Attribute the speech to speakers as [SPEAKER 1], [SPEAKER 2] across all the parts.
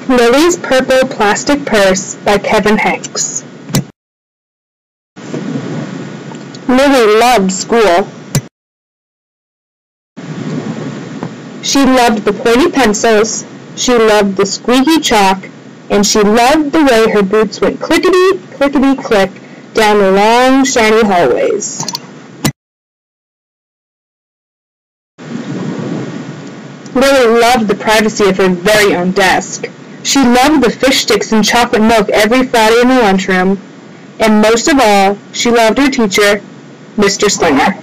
[SPEAKER 1] Lily's Purple Plastic Purse by Kevin Hanks. Lily loved school. She loved the pointy pencils, she loved the squeaky chalk, and she loved the way her boots went clickety, clickety, click down the long, shiny hallways. Lily loved the privacy of her very own desk. She loved the fish sticks and chocolate milk every Friday in the lunchroom. And most of all, she loved her teacher, Mr. Slinger.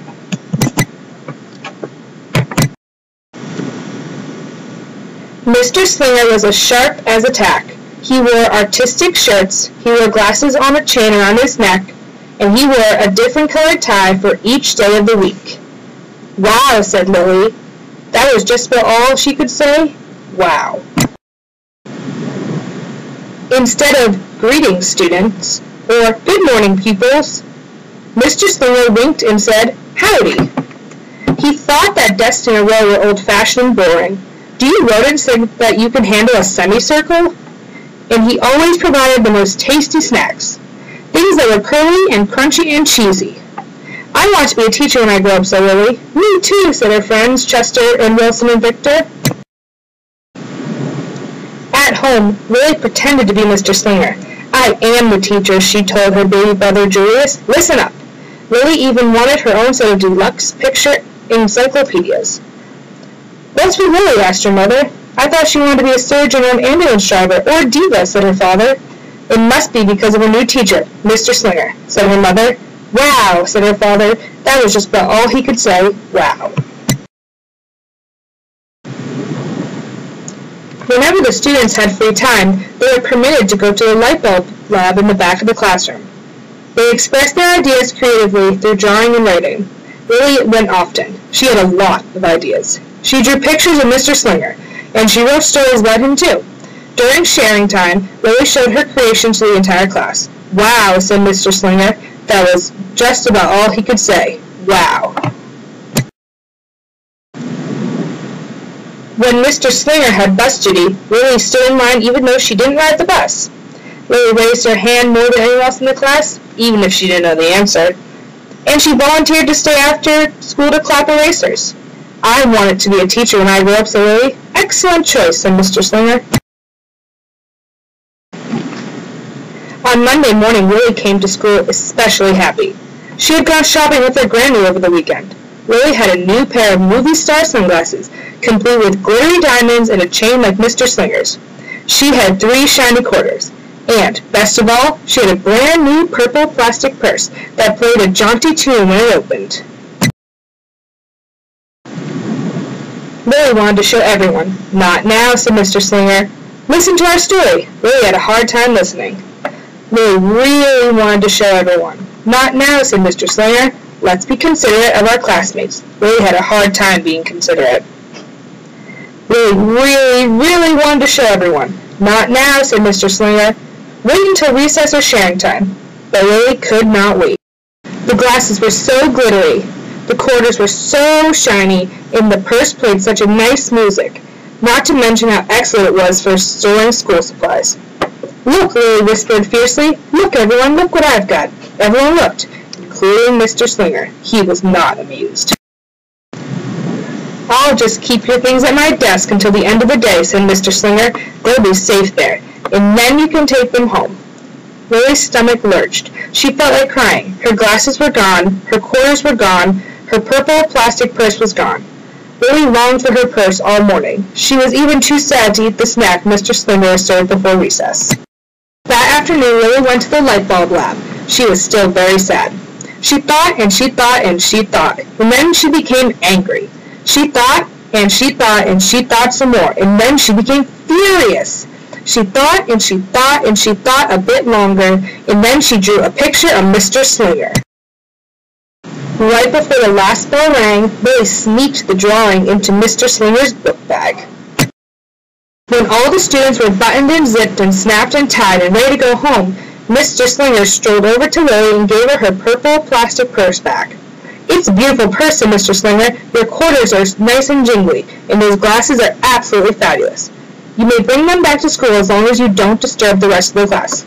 [SPEAKER 1] Mr. Slinger was as sharp as a tack. He wore artistic shirts, he wore glasses on a chain around his neck, and he wore a different colored tie for each day of the week. "Wow," said Lily. That was just about all she could say. Wow. Instead of "Greetings, students," or "Good morning, pupils," Mr. Slinger winked and said, "Howdy." He thought that desks in a row were old-fashioned and boring. Do you rodents think that you can handle a semicircle? And he always provided the most tasty snacks, things that were curly and crunchy and cheesy. "I want to be a teacher when I grow up," said Lily. "Me too," said her friends Chester and Wilson and Victor. At home, Lily pretended to be Mr. Slinger. "I am the teacher," she told her baby brother Julius. "Listen up." Lily even wanted her own set of deluxe picture encyclopedias. "What's with Lily?" asked her mother. "I thought she wanted to be a surgeon or an ambulance driver or a diva," said her father. "It must be because of her new teacher, Mr. Slinger," said her mother. "Wow," said her father. That was just about all he could say. Wow. Whenever the students had free time, they were permitted to go to the light bulb lab in the back of the classroom. They expressed their ideas creatively through drawing and writing. Lily went often. She had a lot of ideas. She drew pictures of Mr. Slinger, and she wrote stories about him too. During sharing time, Lily showed her creations to the entire class. "Wow," said Mr. Slinger. That was just about all he could say. Wow. When Mr. Slinger had bus duty, Lily stood in line even though she didn't ride the bus. Lily raised her hand more than anyone else in the class, even if she didn't know the answer. And she volunteered to stay after school to clap erasers. "I wanted to be a teacher when I grew up," said Lily. "Excellent choice," said Mr. Slinger. On Monday morning, Lily came to school especially happy. She had gone shopping with her granny over the weekend. Lily had a new pair of movie star sunglasses, complete with glittery diamonds and a chain like Mr. Slinger's. She had 3 shiny quarters. And, best of all, she had a brand new purple plastic purse that played a jaunty tune when it opened. Lily wanted to show everyone. "Not now," said Mr. Slinger. "Listen to our story." Lily had a hard time listening. Lily really wanted to show everyone. "Not now," said Mr. Slinger. "Let's be considerate of our classmates." Lily had a hard time being considerate. Lily really wanted to show everyone. "Not now," said Mr. Slinger. "Wait until recess or sharing time." But Lily could not wait. The glasses were so glittery, the quarters were so shiny, and the purse played such a nice music, not to mention how excellent it was for storing school supplies. "Look," Lily whispered fiercely. "Look, everyone, look what I've got." Everyone looked, including Mr. Slinger. He was not amused. "I'll just keep your things at my desk until the end of the day," said Mr. Slinger. "They'll be safe there, and then you can take them home." Lily's stomach lurched. She felt like crying. Her glasses were gone, her quarters were gone, her purple plastic purse was gone. Lily longed for her purse all morning. She was even too sad to eat the snack Mr. Slinger served before recess. That afternoon, Lily went to the light bulb lab. She was still very sad. She thought and she thought and she thought, and then she became angry. She thought and she thought and she thought some more, and then she became furious. She thought and she thought and she thought a bit longer, and then she drew a picture of Mr. Slinger. Right before the last bell rang, Lily sneaked the drawing into Mr. Slinger's book bag. When all the students were buttoned and zipped and snapped and tied and ready to go home, Mr. Slinger strolled over to Lily and gave her purple plastic purse back. "It's a beautiful purse," said Mr. Slinger. "Your quarters are nice and jingly, and those glasses are absolutely fabulous." You may bring them back to school as long as you don't disturb the rest of the class."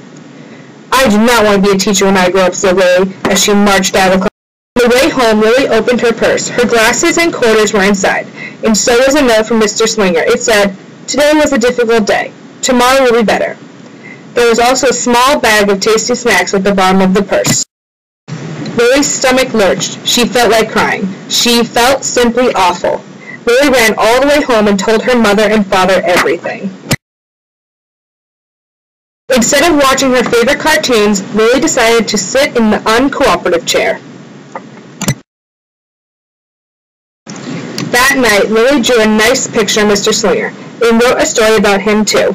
[SPEAKER 1] "I do not want to be a teacher when I grow up," said Lily, as she marched out of class. On the way home, Lily opened her purse. Her glasses and quarters were inside, and so was a note from Mr. Slinger. It said, "Today was a difficult day. Tomorrow will be better." There was also a small bag of tasty snacks at the bottom of the purse. Lily's stomach lurched. She felt like crying. She felt simply awful. Lily ran all the way home and told her mother and father everything. Instead of watching her favorite cartoons, Lily decided to sit in the uncooperative chair. That night, Lily drew a nice picture of Mr. Slinger and wrote a story about him, too.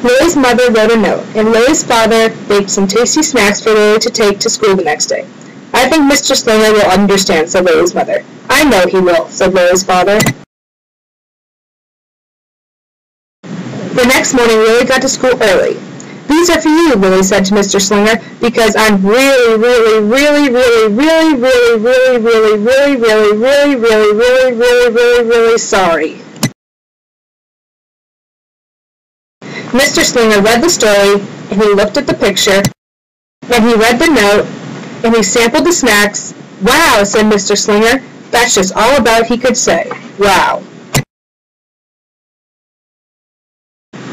[SPEAKER 1] Lily's mother wrote a note, and Lily's father baked some tasty snacks for Lily to take to school the next day. "I think Mr. Slinger will understand," said Lily's mother. "I know he will," said Lily's father. The next morning, Lily got to school early. "These are for you," Lily said to Mr. Slinger, "because I'm really sorry." Mr. Slinger read the story, and he looked at the picture, and he read the note, and he sampled the snacks. "Wow," said Mr. Slinger. That's just all about he could say. Wow.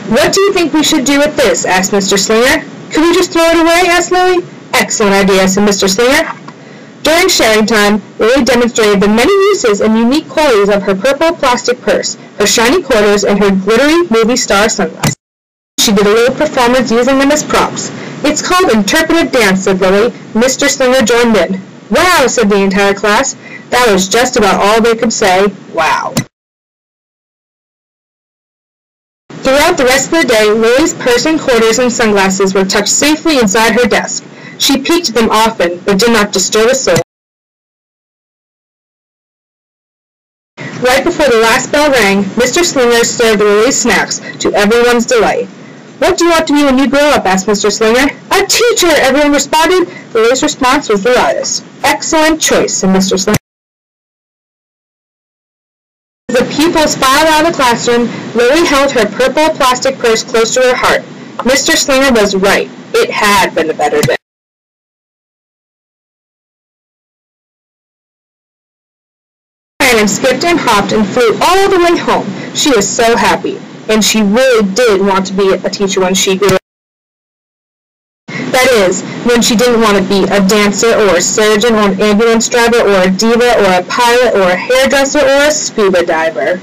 [SPEAKER 1] "What do you think we should do with this?" asked Mr. Slinger. "Could we just throw it away?" asked Lily. "Excellent idea," said Mr. Slinger. During sharing time, Lily demonstrated the many uses and unique qualities of her purple plastic purse, her shiny quarters, and her glittery movie star sunglasses. She did a little performance using them as props. "It's called interpretive dance," said Lily. Mr. Slinger joined in. "Wow," said the entire class. That was just about all they could say. Wow. Throughout the rest of the day, Lily's purse and quarters and sunglasses were tucked safely inside her desk. She peeked at them often, but did not disturb a soul. Right before the last bell rang, Mr. Slinger served Lily's snacks, to everyone's delight. "What do you want to be when you grow up?" asked Mr. Slinger. "A teacher!" everyone responded. Lily's response was the loudest. "Excellent choice," said Mr. Slinger. As the pupils filed out of the classroom, Lily held her purple plastic purse close to her heart. Mr. Slinger was right. It had been a better day. And skipped and hopped and flew all the way home. She was so happy, and she really did want to be a teacher when she grew up. That is, when she didn't want to be a dancer or a surgeon or an ambulance driver or a diva or a pilot or a hairdresser or a scuba diver.